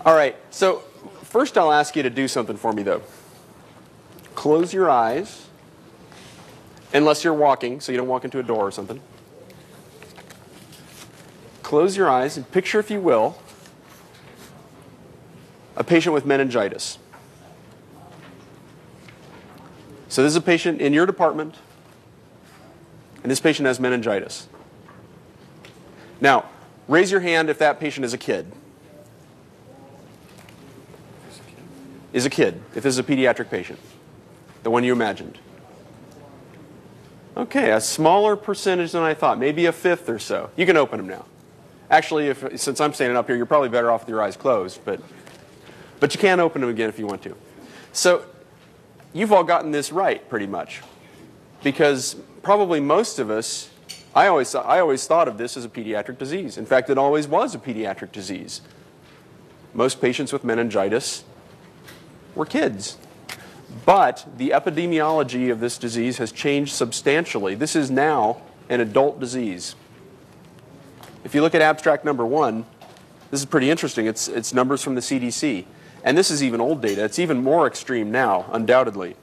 All right, so first I'll ask you to do something for me, though. Close your eyes, unless you're walking, so you don't walk into a door or something. Close your eyes and picture, if you will, a patient with meningitis. So this is a patient in your department, and this patient has meningitis. Now, raise your hand if that patient is a kid. Is a kid, if this is a pediatric patient, the one you imagined. Okay, a smaller percentage than I thought, maybe a fifth or so. You can open them now. Actually, since I'm standing up here, you're probably better off with your eyes closed, but you can open them again if you want to. So you've all gotten this right, pretty much, because probably most of us, I always thought of this as a pediatric disease. In fact, it always was a pediatric disease. Most patients with meningitis were kids. But the epidemiology of this disease has changed substantially. This is now an adult disease. If you look at abstract number 1, this is pretty interesting. It's numbers from the CDC. And this is even old data. It's even more extreme now, undoubtedly.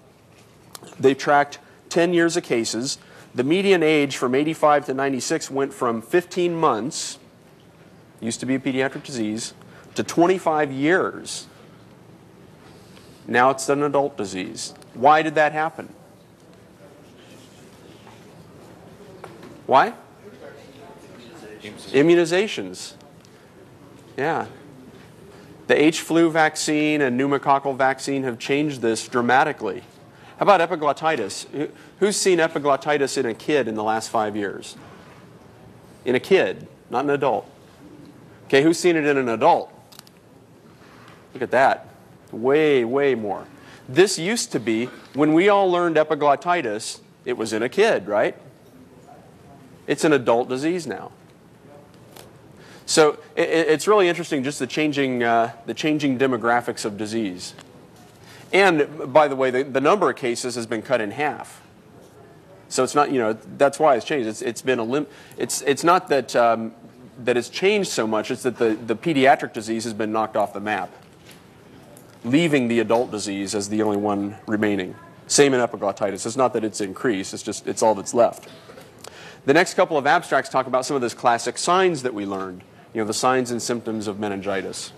They've tracked 10 years of cases. The median age from 85 to 96 went from 15 months, used to be a pediatric disease, to 25 years. Now it's an adult disease. Why did that happen? Why? Immunizations. Yeah. The H-flu vaccine and pneumococcal vaccine have changed this dramatically. How about epiglottitis? Who's seen epiglottitis in a kid in the last 5 years? In a kid, not an adult. Okay, who's seen it in an adult? Look at that. Way, way more. This used to be, when we all learned epiglottitis, it was in a kid, right? It's an adult disease now. So it's really interesting, just the changing demographics of disease. And by the way, the number of cases has been cut in half. So it's not, that's why it's changed. It's been it's not that that it's changed so much. It's that the pediatric disease has been knocked off the map, leaving the adult disease as the only one remaining. Same in epiglottitis. It's not that it's increased. it's all that's left. The next couple of abstracts talk about some of those classic signs that we learned. The signs and symptoms of meningitis.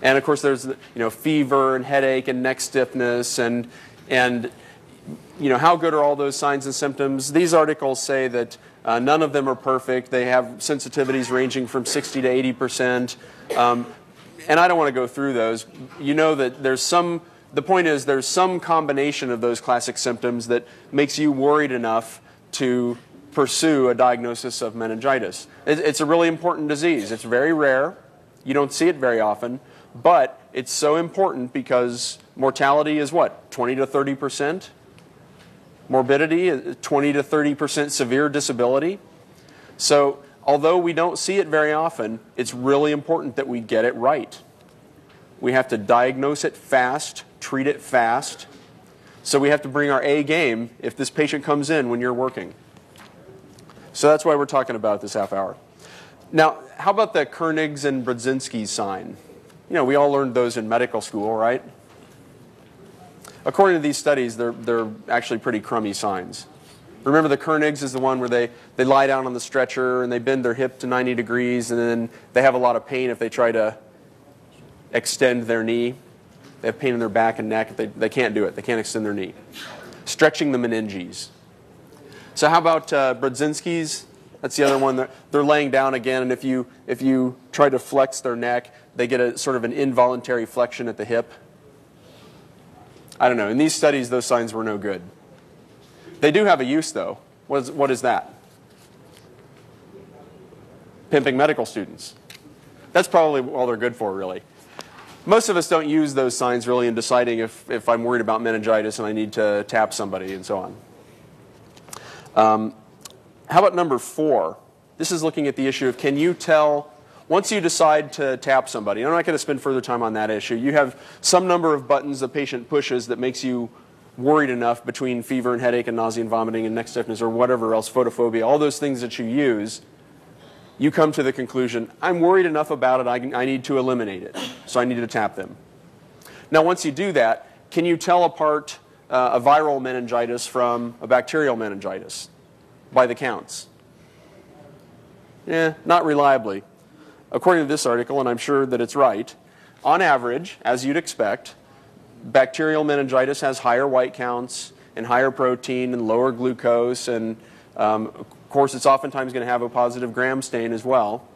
And of course there's fever and headache and neck stiffness and how good are all those signs and symptoms? These articles say that none of them are perfect. They have sensitivities ranging from 60 to 80%. And I don't want to go through those. You know that the point is there's some combination of those classic symptoms that makes you worried enough to pursue a diagnosis of meningitis. It's a really important disease. It's very rare. You don't see it very often. But it's so important because mortality is what? 20 to 30%? Morbidity, 20 to 30% severe disability. So although we don't see it very often, it's really important that we get it right. We have to diagnose it fast, treat it fast. So we have to bring our A game if this patient comes in when you're working. So that's why we're talking about this half hour. Now, how about the Kernig's and Brudzinski's sign? We all learned those in medical school, right? According to these studies, they're actually pretty crummy signs. Remember, the Kernig's is the one where they lie down on the stretcher and they bend their hip to 90 degrees and then they have a lot of pain if they try to extend their knee. They have pain in their back and neck. They can't do it. They can't extend their knee. Stretching the meninges. So how about Brudzinski's? That's the other one. They're laying down again, and if you try to flex their neck, they get a sort of an involuntary flexion at the hip. I don't know. In these studies, those signs were no good. They do have a use, though. What is that? Pimping medical students. That's probably all they're good for, really. Most of us don't use those signs really in deciding if I'm worried about meningitis and I need to tap somebody and so on. How about number 4? This is looking at the issue of can you tell, once you decide to tap somebody, I'm not going to spend further time on that issue, you have some number of buttons the patient pushes that makes you worried enough between fever and headache and nausea and vomiting and neck stiffness or whatever else, photophobia, all those things that you use. you come to the conclusion, I'm worried enough about it, I need to eliminate it, so I need to tap them. Now, once you do that, can you tell apart a viral meningitis from a bacterial meningitis by the counts? Not reliably. According to this article, and I'm sure that it's right, on average, as you'd expect, bacterial meningitis has higher white counts and higher protein and lower glucose, and of course it's oftentimes going to have a positive gram stain as well.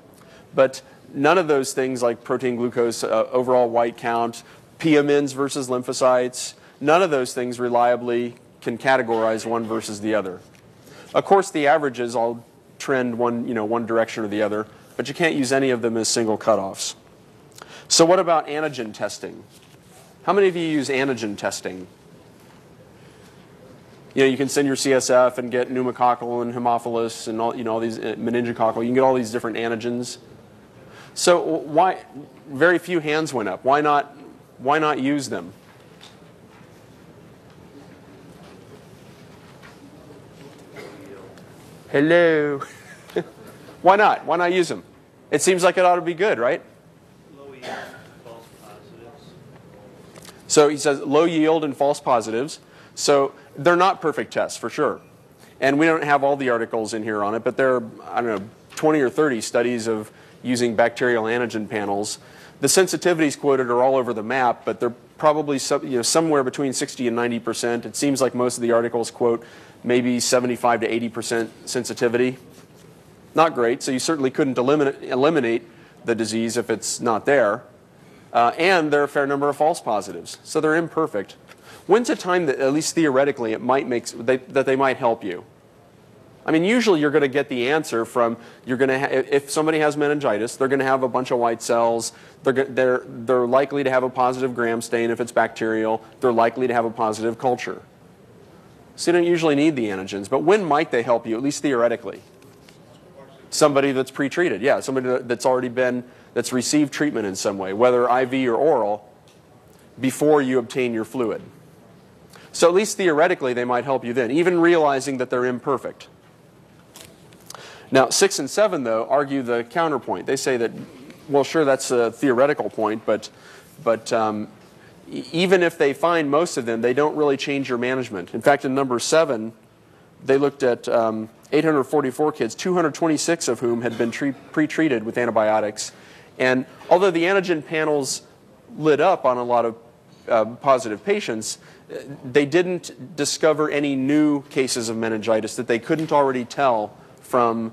But none of those things like protein, glucose, overall white count, PMNs versus lymphocytes, none of those things reliably can categorize one versus the other. Of course, the averages all trend one direction or the other, but you can't use any of them as single cutoffs. So what about antigen testing? How many of you use antigen testing? You can send your CSF and get pneumococcal and Haemophilus and all these meningococcal. You can get all these different antigens. So why? Very few hands went up. Why not use them? Hello. Why not? Why not use them? It seems like it ought to be good, right? Low yield, false positives. So he says low yield and false positives. So they're not perfect tests, for sure. And we don't have all the articles in here on it, but there are, I don't know, 20 or 30 studies of using bacterial antigen panels. The sensitivities quoted are all over the map, but they're probably somewhere between 60 and 90%. It seems like most of the articles quote maybe 75 to 80% sensitivity. Not great, so you certainly couldn't eliminate the disease if it's not there. And there are a fair number of false positives, so they're imperfect. When's a time that, at least theoretically, it might that they might help you? I mean, usually you're going to get the answer from, if somebody has meningitis, they're going to have a bunch of white cells. They're likely to have a positive gram stain if it's bacterial. They're likely to have a positive culture. So you don't usually need the antigens. But when might they help you, at least theoretically? Somebody that's pre-treated. Yeah, somebody that's received treatment in some way, whether IV or oral, before you obtain your fluid. So at least theoretically, they might help you then, even realizing that they're imperfect. Now, 6 and 7, though, argue the counterpoint. They say that, well, sure, that's a theoretical point, but even if they find most of them, they don't really change your management. In fact, in number 7, they looked at 844 kids, 226 of whom had been pre-treated with antibiotics. And although the antigen panels lit up on a lot of positive patients, they didn't discover any new cases of meningitis that they couldn't already tell from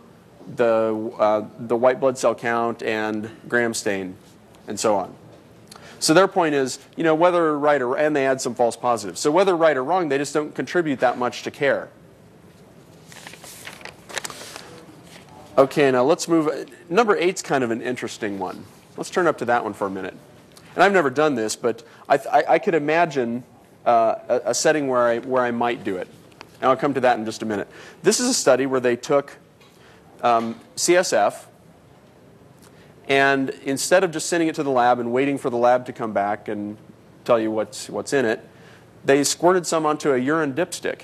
the white blood cell count and gram stain and so on. So their point is, whether right or, and they add some false positives. So whether right or wrong, they just don't contribute that much to care. Okay, now let's move. Number 8's kind of an interesting one. Let's turn up to that one for a minute. And I've never done this, but I could imagine a setting where I might do it. And I'll come to that in just a minute. This is a study where they took CSF, and instead of just sending it to the lab and waiting for the lab to come back and tell you what's in it, they squirted some onto a urine dipstick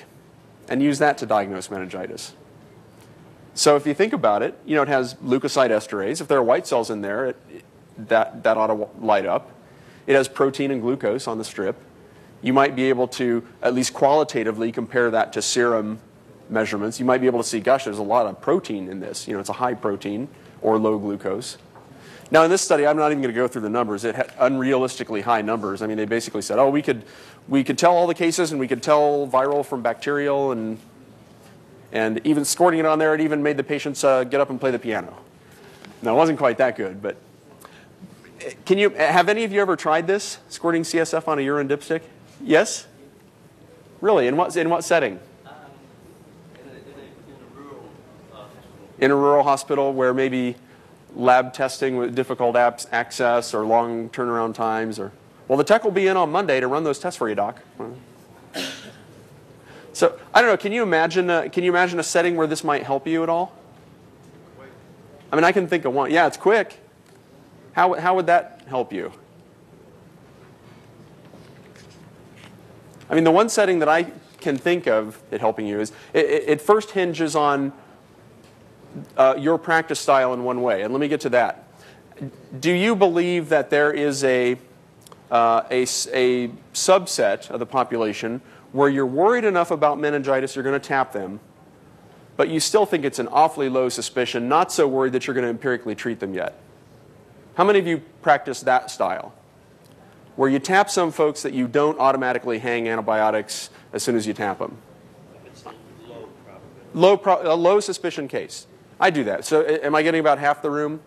and used that to diagnose meningitis. So if you think about it, it has leukocyte esterase. If there are white cells in there, that ought to light up. It has protein and glucose on the strip. You might be able to, at least qualitatively, compare that to serum measurements. You might be able to see, gosh, there's a lot of protein in this. It's a high protein or low glucose. Now, in this study, I'm not even going to go through the numbers. It had unrealistically high numbers. I mean, they basically said, oh, we could tell all the cases, and we could tell viral from bacterial, and even squirting it on there, it even made the patients get up and play the piano. Now, it wasn't quite that good, but have any of you ever tried this, squirting CSF on a urine dipstick? Yes? Really? In what setting? In a rural hospital where maybe lab testing with difficult access or long turnaround times, well, the tech will be in on Monday to run those tests for you, Doc. So I don't know. Can you imagine a setting where this might help you at all? I mean, I can think of one. Yeah, it's quick. How would that help you? I mean, the one setting that I can think of it helping you is it first hinges on your practice style in one way, and let me get to that. Do you believe that there is a subset of the population where you're worried enough about meningitis you're going to tap them, but you still think it's an awfully low suspicion, not so worried that you're going to empirically treat them yet? How many of you practice that style, where you tap some folks that you don't automatically hang antibiotics as soon as you tap them? It's a low probability. A low suspicion case. I do that. So am I getting about half the room?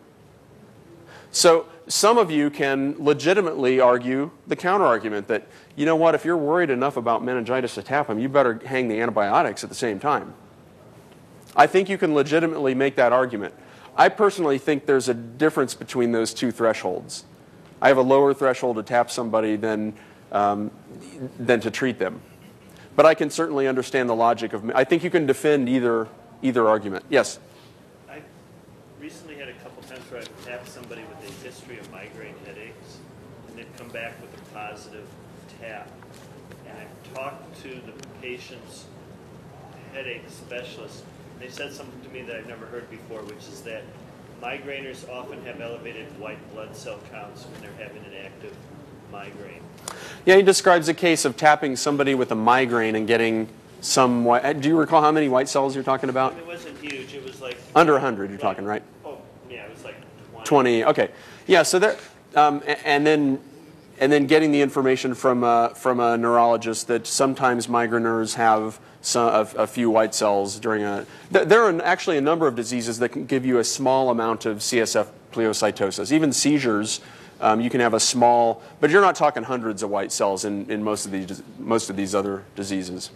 So some of you can legitimately argue the counter-argument that, you know what, if you're worried enough about meningitis to tap them, you better hang the antibiotics at the same time. I think you can legitimately make that argument. I personally think there's a difference between those two thresholds. I have a lower threshold to tap somebody than to treat them. But I can certainly understand the logic of, I think you can defend either argument. Yes? I recently had a couple times where I've tapped somebody with a history of migraine headaches, and they've come back with a positive tap. And I've talked to the patient's headache specialist. They said something to me that I've never heard before, which is that migraineurs often have elevated white blood cell counts when they're having an active migraine. Yeah, he describes a case of tapping somebody with a migraine and getting some white. Do you recall how many white cells you're talking about? It wasn't huge. It was like under 100. You're talking, right? Oh, yeah, it was like 20. Okay. Yeah. So there, and then getting the information from a neurologist that sometimes migraineurs have a few white cells during a. There are actually a number of diseases that can give you a small amount of CSF pleocytosis. Even seizures, you can have a small, but you're not talking hundreds of white cells in most of these other diseases.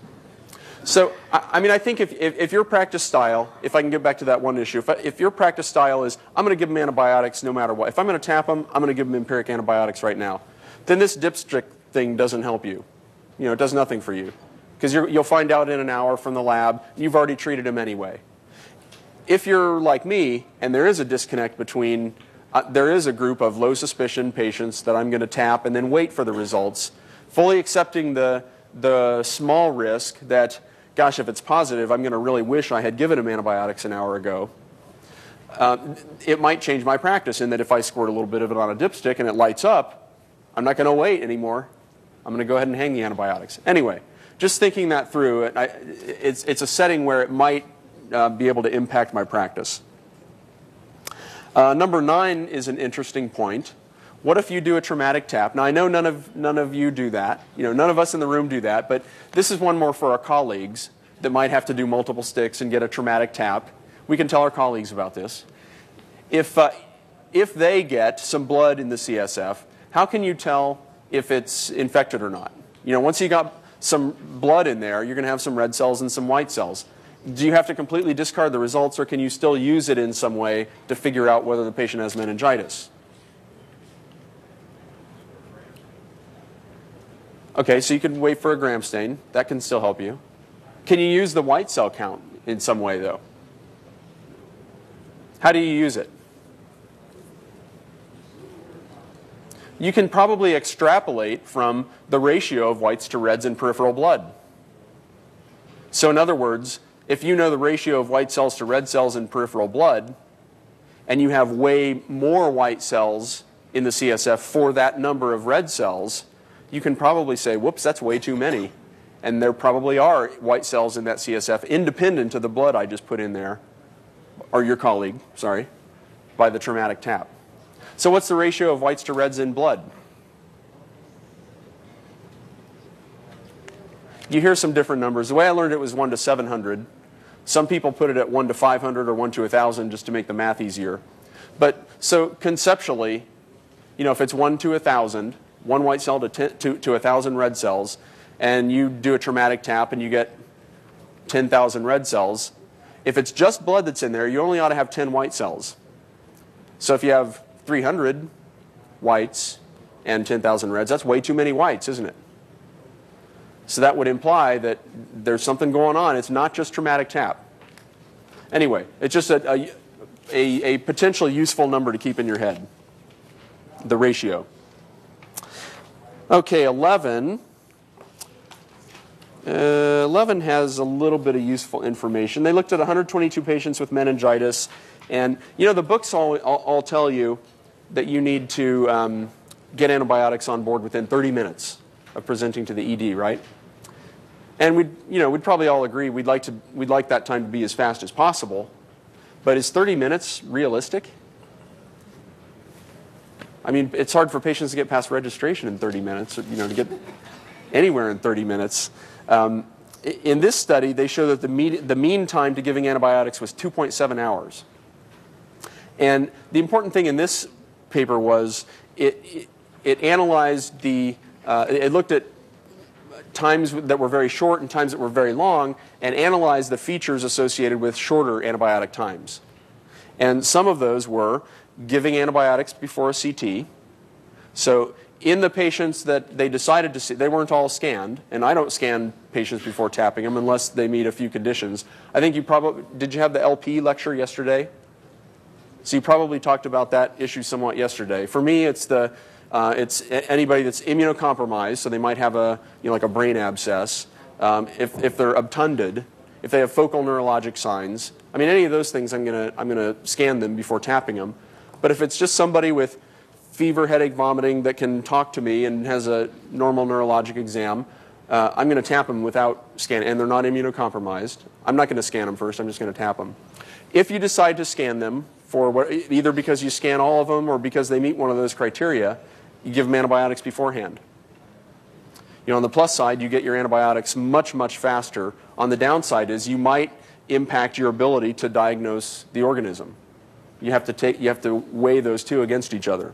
So, I mean, I think if your practice style, if I can get back to that one issue, if your practice style is, I'm going to give them antibiotics no matter what. If I'm going to tap them, I'm going to give them empiric antibiotics right now. Then this dipstick thing doesn't help you. You know, it does nothing for you. Because you'll find out in an hour from the lab, you've already treated them anyway. If you're like me, and there is a disconnect between, there is a group of low suspicion patients that I'm going to tap and then wait for the results, fully accepting the small risk that, gosh, if it's positive, I'm going to really wish I had given them antibiotics an hour ago. It might change my practice in that if I squirt a little bit of it on a dipstick and it lights up, I'm not going to wait anymore. I'm going to go ahead and hang the antibiotics. Anyway, just thinking that through, it's a setting where it might be able to impact my practice. Number 9 is an interesting point. What if you do a traumatic tap? Now, I know none of you do that. You know, none of us in the room do that, but this is one more for our colleagues that might have to do multiple sticks and get a traumatic tap. We can tell our colleagues about this. If they get some blood in the CSF, how can you tell if it's infected or not? You know, once you got some blood in there, you're going to have some red cells and some white cells. Do you have to completely discard the results, or can you still use it in some way to figure out whether the patient has meningitis? Okay, so you can wait for a gram stain. That can still help you. Can you use the white cell count in some way, though? How do you use it? You can probably extrapolate from the ratio of whites to reds in peripheral blood. So in other words, if you know the ratio of white cells to red cells in peripheral blood, and you have way more white cells in the CSF for that number of red cells, you can probably say, whoops, that's way too many. And there probably are white cells in that CSF independent of the blood I just put in there, or your colleague, sorry, by the traumatic tap. So what's the ratio of whites to reds in blood? You hear some different numbers. The way I learned it was 1 to 700. Some people put it at 1 to 500 or 1 to 1,000 just to make the math easier. But so conceptually, you know, if it's 1 to 1,000, one white cell to 1,000 red cells, and you do a traumatic tap and you get 10,000 red cells, if it's just blood that's in there, you only ought to have 10 white cells. So if you have 300 whites and 10,000 reds, that's way too many whites, isn't it? So that would imply that there's something going on. It's not just traumatic tap. Anyway, it's just a potential useful number to keep in your head, the ratio. Okay, 11 11 has a little bit of useful information. They looked at 122 patients with meningitis, and the books all tell you that you need to get antibiotics on board within 30 minutes of presenting to the ED, right? And we'd probably all agree we'd like that time to be as fast as possible, but is 30 minutes realistic? I mean, it's hard for patients to get past registration in 30 minutes, to get anywhere in 30 minutes. In this study, they show that the mean time to giving antibiotics was 2.7 hours. And the important thing in this paper was it analyzed it looked at times that were very short and times that were very long and analyzed the features associated with shorter antibiotic times. And some of those were giving antibiotics before a CT. So in the patients that they decided to see, they weren't all scanned, and I don't scan patients before tapping them unless they meet a few conditions. I think did you have the LP lecture yesterday? So you probably talked about that issue somewhat yesterday. For me, it's anybody that's immunocompromised, so they might have like a brain abscess. If they're obtunded, if they have focal neurologic signs, I mean, any of those things, I'm gonna scan them before tapping them. But if it's just somebody with fever, headache, vomiting that can talk to me and has a normal neurologic exam, I'm going to tap them without scanning, and they're not immunocompromised. I'm not going to scan them first. I'm just going to tap them. If you decide to scan them either because you scan all of them or because they meet one of those criteria, you give them antibiotics beforehand. On the plus side, you get your antibiotics much, much faster. On the downside is you might impact your ability to diagnose the organism. You have to weigh those two against each other.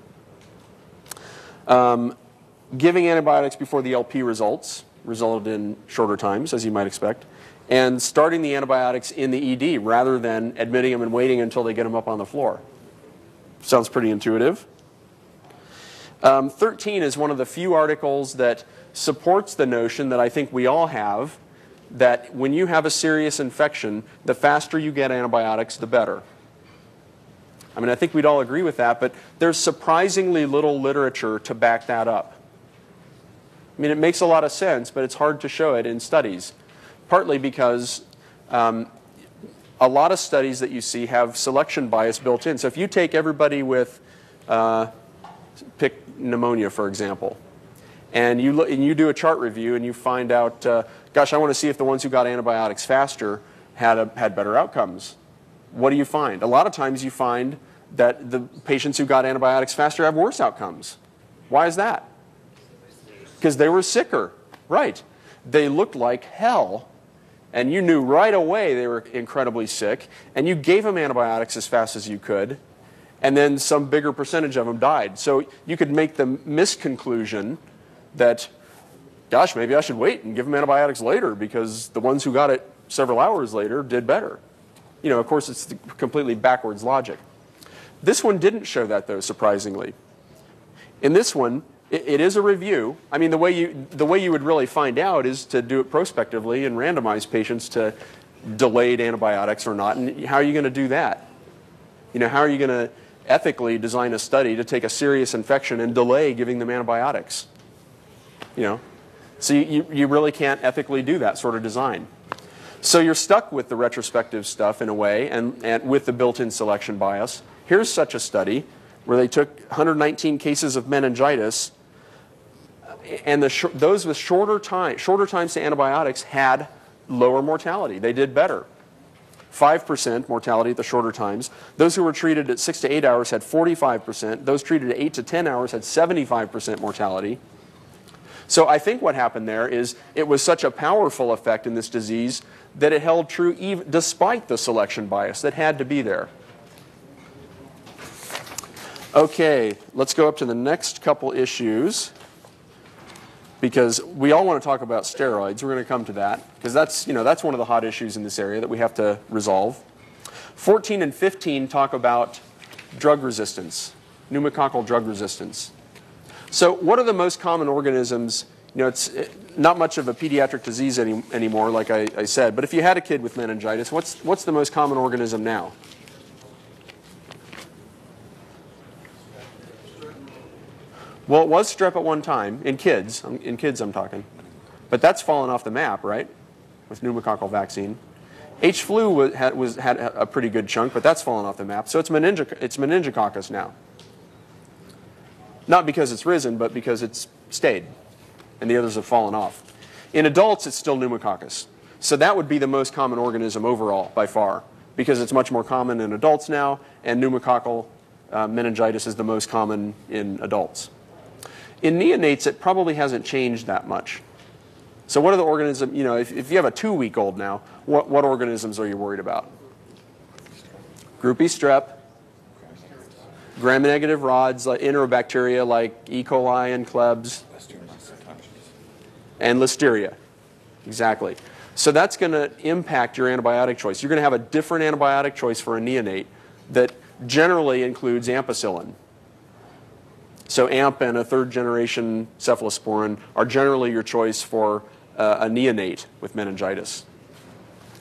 Giving antibiotics before the LP resulted in shorter times, as you might expect, and starting the antibiotics in the ED rather than admitting them and waiting until they get them up on the floor. Sounds pretty intuitive. 13 is one of the few articles that supports the notion that I think we all have, that when you have a serious infection, the faster you get antibiotics, the better. I mean, I think we'd all agree with that, but there's surprisingly little literature to back that up. I mean, it makes a lot of sense, but it's hard to show it in studies, partly because a lot of studies that you see have selection bias built in. So if you take everybody with, pick pneumonia, for example, and you do a chart review and you find out, gosh, I want to see if the ones who got antibiotics faster had better outcomes. What do you find? A lot of times you find that the patients who got antibiotics faster have worse outcomes. Why is that? Because they were sicker, right? They looked like hell, and you knew right away they were incredibly sick, and you gave them antibiotics as fast as you could, and then some bigger percentage of them died. So you could make the misconclusion that, gosh, maybe I should wait and give them antibiotics later because the ones who got it several hours later did better. Of course, it's the completely backwards logic. This one didn't show that, though, surprisingly. In this one, it is a review. I mean, the way you would really find out is to do it prospectively and randomize patients to delayed antibiotics or not. And how are you going to do that? How are you going to ethically design a study to take a serious infection and delay giving them antibiotics? So you really can't ethically do that sort of design. So you're stuck with the retrospective stuff in a way and with the built-in selection bias. Here's such a study where they took 119 cases of meningitis, and those with shorter times to antibiotics had lower mortality. They did better. 5% mortality at the shorter times. Those who were treated at 6 to 8 hours had 45%. Those treated at 8 to 10 hours had 75% mortality. So I think what happened there is it was such a powerful effect in this disease that it held true even despite the selection bias that had to be there. Okay, let's go up to the next couple issues, because we all want to talk about steroids. We're going to come to that because that's one of the hot issues in this area that we have to resolve. 14 and 15 talk about drug resistance, pneumococcal drug resistance. So what are the most common organisms? It's not much of a pediatric disease anymore, like I said, but if you had a kid with meningitis, what's the most common organism now? Well, it was strep at one time, in kids I'm talking. But that's fallen off the map, right, with pneumococcal vaccine. H-flu had a pretty good chunk, but that's fallen off the map. So it's meningococcus now. Not because it's risen, but because it's stayed, and the others have fallen off. In adults, it's still pneumococcus. So that would be the most common organism overall, by far, because it's much more common in adults now, and pneumococcal meningitis is the most common in adults. In neonates, it probably hasn't changed that much. So what are the organisms, you know, if you have a 2-week-old now, what organisms are you worried about? Group E strep, gram-negative rods, like enterobacteria like E. coli and Klebs, and listeria. Exactly. So that's going to impact your antibiotic choice. You're going to have a different antibiotic choice for a neonate that generally includes ampicillin. So AMP and a 3rd-generation cephalosporin are generally your choice for a neonate with meningitis.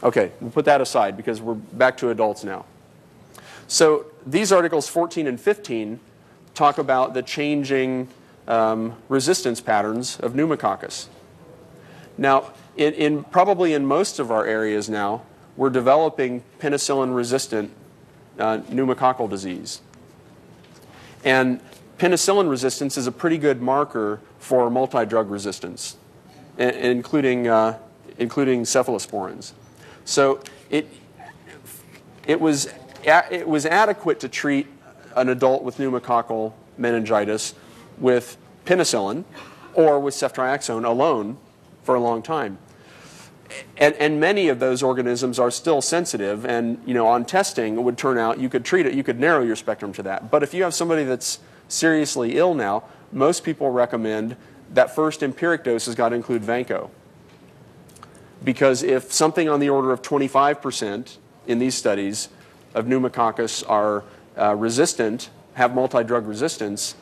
Okay, we'll put that aside because we're back to adults now. So these articles 14 and 15 talk about the changing resistance patterns of pneumococcus. Now, probably in most of our areas now, we're developing penicillin-resistant pneumococcal disease. And penicillin resistance is a pretty good marker for multi-drug resistance, including cephalosporins. So it was adequate to treat an adult with pneumococcal meningitis with penicillin or with ceftriaxone alone for a long time. And many of those organisms are still sensitive, and you know, on testing it would turn out you could treat it, you could narrow your spectrum to that. But if you have somebody that's seriously ill now, most people recommend that first empiric dose has got to include vanco. Because if something on the order of 25% in these studies of pneumococcus are resistant, have multi-drug resistance,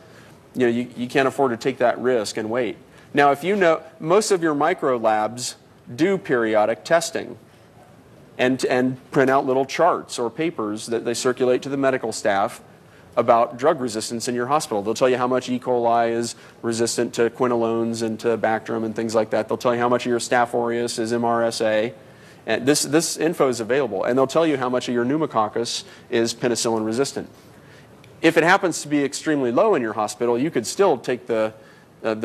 you know, you can't afford to take that risk and wait. Now, if you know, most of your micro labs do periodic testing and print out little charts or papers that they circulate to the medical staff about drug resistance in your hospital. They'll tell you how much E. coli is resistant to quinolones and to Bactrim and things like that. They'll tell you how much of your Staph aureus is MRSA. And this info is available. And they'll tell you how much of your pneumococcus is penicillin resistant. If it happens to be extremely low in your hospital, you could still take the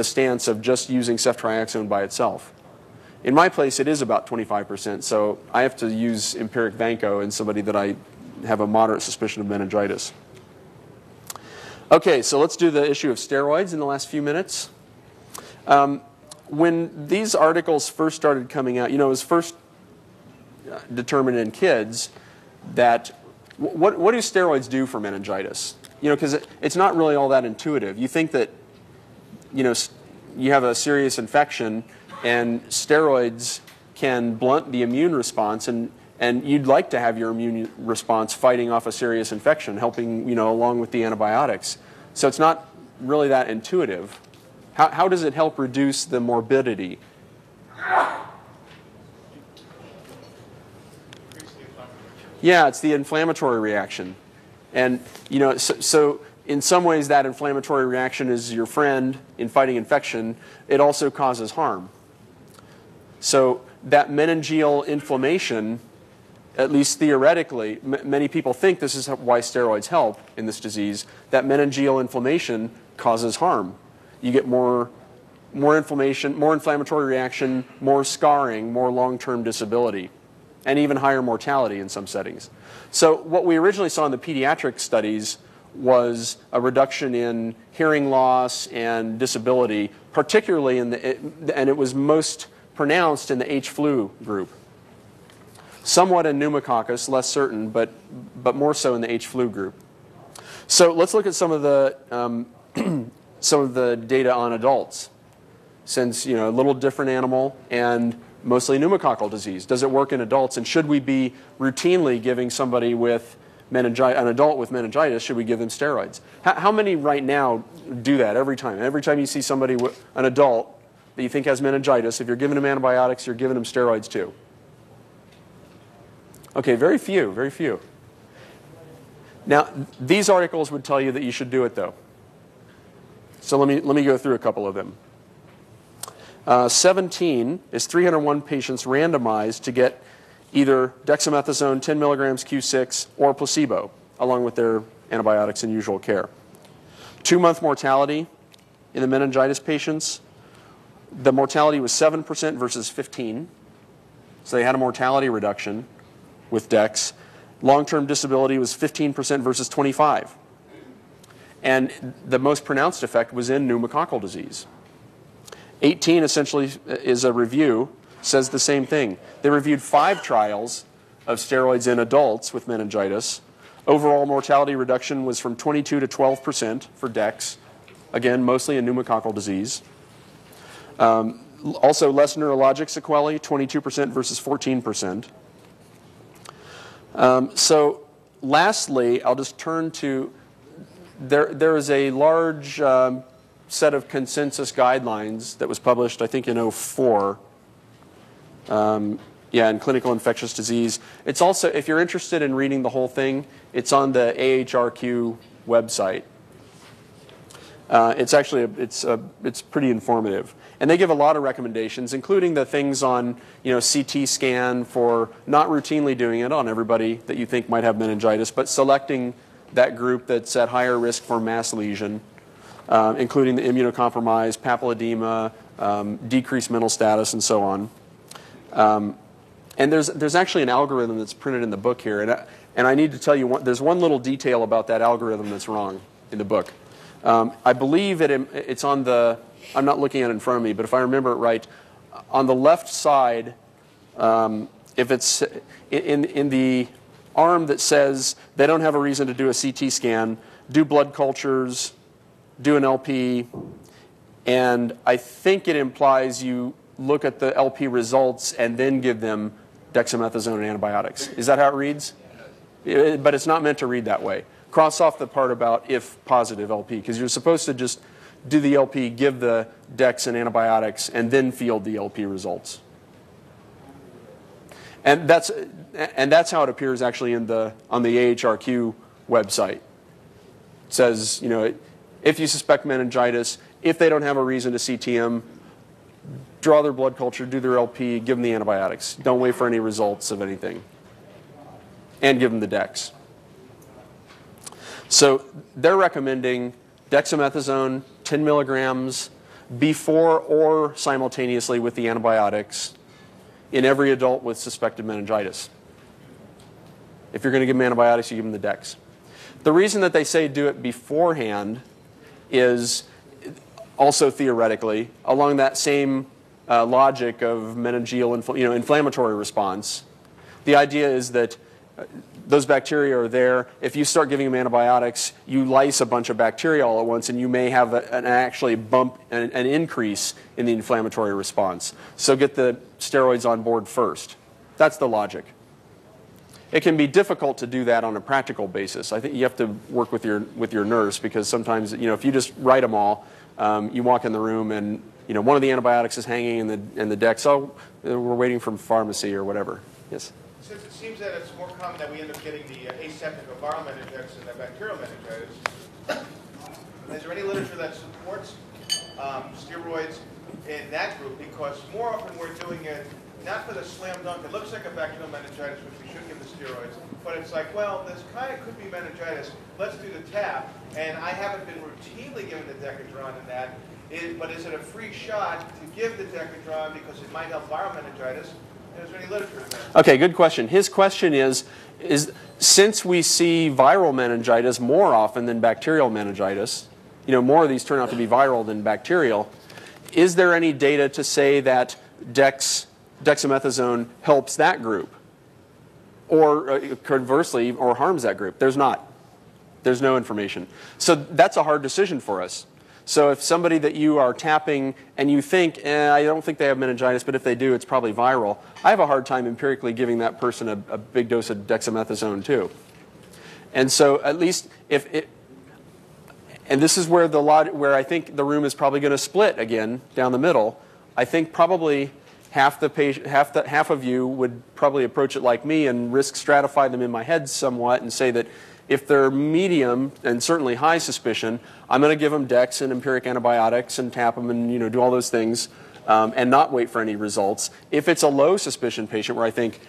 stance of just using ceftriaxone by itself. In my place, it is about 25%, so I have to use empiric vanco in somebody that I have a moderate suspicion of meningitis. Okay, so let's do the issue of steroids in the last few minutes. When these articles first started coming out, you know, it was first determined in kids that what do steroids do for meningitis? You know, because it's not really all that intuitive. You think that, you know, you have a serious infection and steroids can blunt the immune response, and you'd like to have your immune response fighting off a serious infection, helping, you know, along with the antibiotics. So it's not really that intuitive. How does it help reduce the morbidity? Yeah, it's the inflammatory reaction. And, you know, so in some ways that inflammatory reaction is your friend in fighting infection. It also causes harm. So that meningeal inflammation, at least theoretically, many people think this is why steroids help in this disease, that meningeal inflammation causes harm. You get more inflammation, more inflammatory reaction, more scarring, more long-term disability, and even higher mortality in some settings. So what we originally saw in the pediatric studies was a reduction in hearing loss and disability, particularly and it was most pronounced in the H-flu group. Somewhat in pneumococcus, less certain, but more so in the H-flu group. So let's look at some of the data on adults. Since, you know, a little different animal and mostly pneumococcal disease. Does it work in adults? And should we be routinely giving somebody with meningitis, an adult with meningitis, should we give them steroids? How many right now do that every time? Every time you see somebody, an adult that you think has meningitis, if you're giving them antibiotics, you're giving them steroids too. Okay, very few, very few. Now, these articles would tell you that you should do it though. So let me go through a couple of them. 17 is 301 patients randomized to get either dexamethasone 10 milligrams Q6 or placebo, along with their antibiotics and usual care. 2-month mortality in the meningitis patients, the mortality was 7% versus 15. So they had a mortality reduction with Dex. Long-term disability was 15% versus 25. And the most pronounced effect was in pneumococcal disease. 18 essentially is a review, says the same thing. They reviewed 5 trials of steroids in adults with meningitis. Overall mortality reduction was from 22 to 12% for Dex. Again, mostly in pneumococcal disease. Also less neurologic sequelae, 22% versus 14%. So lastly, I'll just turn to, there is a large set of consensus guidelines that was published, I think, in 2004. In clinical infectious disease. It's also, if you're interested in reading the whole thing, it's on the AHRQ website. It's actually, it's pretty informative. And they give a lot of recommendations, including the things on, CT scan for not routinely doing it on everybody that you think might have meningitis, but selecting that group that's at higher risk for mass lesion, including the immunocompromised, papilledema, decreased mental status, and so on. And there's actually an algorithm that's printed in the book here, and I need to tell you, there's one little detail about that algorithm that's wrong in the book. I believe it's on the, I'm not looking at it in front of me, but if I remember it right, on the left side, if it's in the arm that says they don't have a reason to do a CT scan, do blood cultures, do an LP, and I think it implies you look at the LP results and then give them dexamethasone and antibiotics. Is that how it reads? But it's not meant to read that way. Cross off the part about if positive LP, because you're supposed to just do the LP, give the dex and antibiotics, and then field the LP results. And that's how it appears actually on the AHRQ website. It says, if you suspect meningitis, if they don't have a reason to CTM, draw their blood culture, do their LP, give them the antibiotics. Don't wait for any results of anything. And give them the dex. So they're recommending dexamethasone, 10 milligrams, before or simultaneously with the antibiotics in every adult with suspected meningitis. If you're going to give them antibiotics, you give them the dex. The reason that they say do it beforehand is also theoretically along that same logic of meningeal inflammatory response. The idea is that those bacteria are there. If you start giving them antibiotics, you lyse a bunch of bacteria all at once, and you may have an actually bump, an increase in the inflammatory response. So get the steroids on board first. That's the logic. It can be difficult to do that on a practical basis. I think you have to work with your nurse, because sometimes, if you just write them all, you walk in the room and one of the antibiotics is hanging in the dex. Oh, we're waiting from pharmacy or whatever. Yes. Since it seems that it's more common that we end up getting the aseptic or viral meningitis than the bacterial meningitis, is there any literature that supports steroids in that group? Because more often we're doing it not for the slam dunk. It looks like a bacterial meningitis, which we should give the steroids, but it's like, well, this kind of could be meningitis. Let's do the tap. And I haven't been routinely given the Decadron in that. But is it a free shot to give the Decadron because it might help viral meningitis? Is there any literature in that? Okay, good question. His question is since we see viral meningitis more often than bacterial meningitis, more of these turn out to be viral than bacterial, is there any data to say that dexamethasone helps that group? Or conversely, or harms that group? There's not. There's no information. So that's a hard decision for us. So if somebody that you are tapping and you think, I don't think they have meningitis, but if they do, it's probably viral, I have a hard time empirically giving that person a big dose of dexamethasone too. And so at least if it, and this is where where I think the room is probably going to split again down the middle. I think probably half of you would probably approach it like me and risk stratify them in my head somewhat and say that if they're medium and certainly high suspicion, I'm going to give them dex and empiric antibiotics and tap them and do all those things. and not wait for any results. If it's a low suspicion patient where I think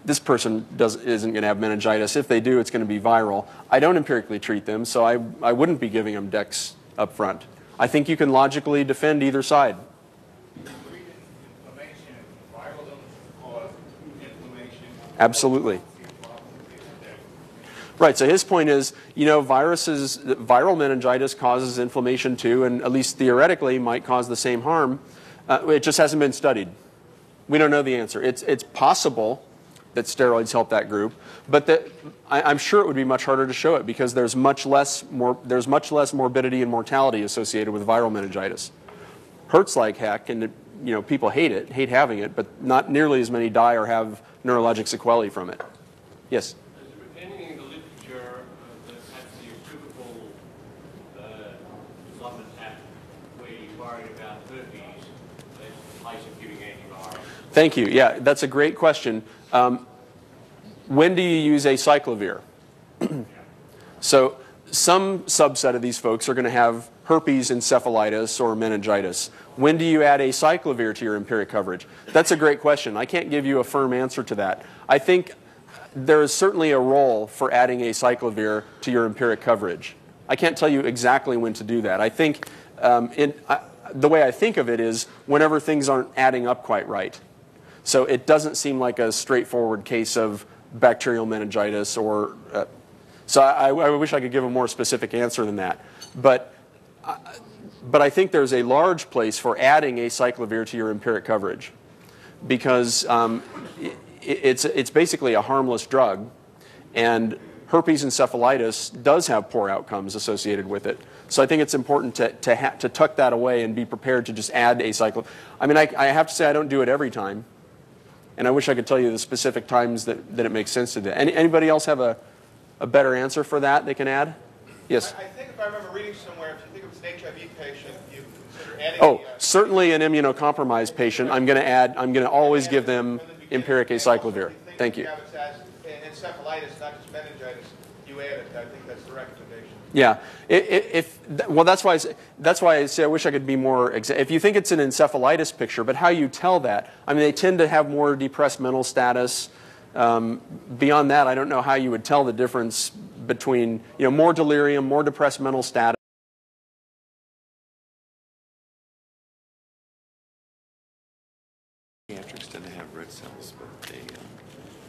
this person isn't going to have meningitis, if they do, it's going to be viral, I don't empirically treat them, so I wouldn't be giving them Dex up front. I think you can logically defend either side. Absolutely. Right, so his point is, you know, viral meningitis causes inflammation too, and at least theoretically might cause the same harm. It just hasn't been studied. We don't know the answer. It's possible that steroids help that group, but I'm sure it would be much harder to show it because there's much less morbidity and mortality associated with viral meningitis. Hurts like heck, and people hate having it, but not nearly as many die or have neurologic sequelae from it. Yes? Anything in the literature that has the equivocal development act where you're worried about herpes as a place of giving antivirals? Thank you. Yeah, that's a great question. When do you use acyclovir? So some subset of these folks are going to have herpes encephalitis or meningitis. When do you add acyclovir to your empiric coverage? That's a great question. I can't give you a firm answer to that. I think there is certainly a role for adding acyclovir to your empiric coverage. I can't tell you exactly when to do that. I think the way I think of it is whenever things aren't adding up quite right. So it doesn't seem like a straightforward case of bacterial meningitis or so I wish I could give a more specific answer than that. But I think there's a large place for adding acyclovir to your empiric coverage because it's basically a harmless drug, and herpes encephalitis does have poor outcomes associated with it. So I think it's important to tuck that away and be prepared to just add acyclovir. I mean, I have to say I don't do it every time, and I wish I could tell you the specific times that it makes sense to do. Anybody else have a better answer for that they can add? Yes? I think if I remember reading somewhere, if you think it's an HIV patient, you consider adding certainly an immunocompromised patient. I'm going to always give them empiric acyclovir. Thank you. If it's encephalitis, not just meningitis, you add it. I think that's the recommendation. Yeah. Well, that's why I say I wish I could be more exact. If you think it's an encephalitis picture, but how you tell that, I mean, they tend to have more depressed mental status. Beyond that, I don't know how you would tell the difference between more delirium, more depressed mental status. Pediatrics tend to have red cells, but they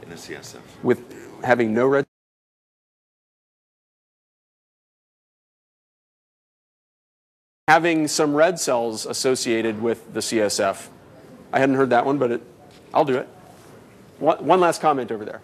in the CSF. With having no red. Having some red cells associated with the CSF. I hadn't heard that one, but I'll do it. One last comment over there.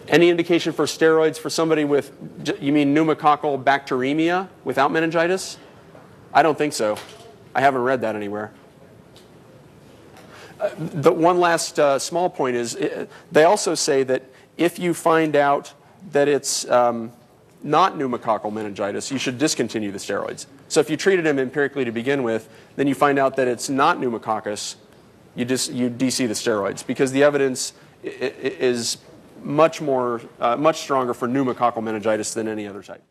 Any indication for steroids for somebody with, you mean pneumococcal bacteremia without meningitis? I don't think so. I haven't read that anywhere. The one last small point is they also say that if you find out that it's not pneumococcal meningitis, you should discontinue the steroids. So if you treated him empirically to begin with, then you find out that it's not pneumococcus, you DC the steroids because the evidence is much stronger for pneumococcal meningitis than any other type.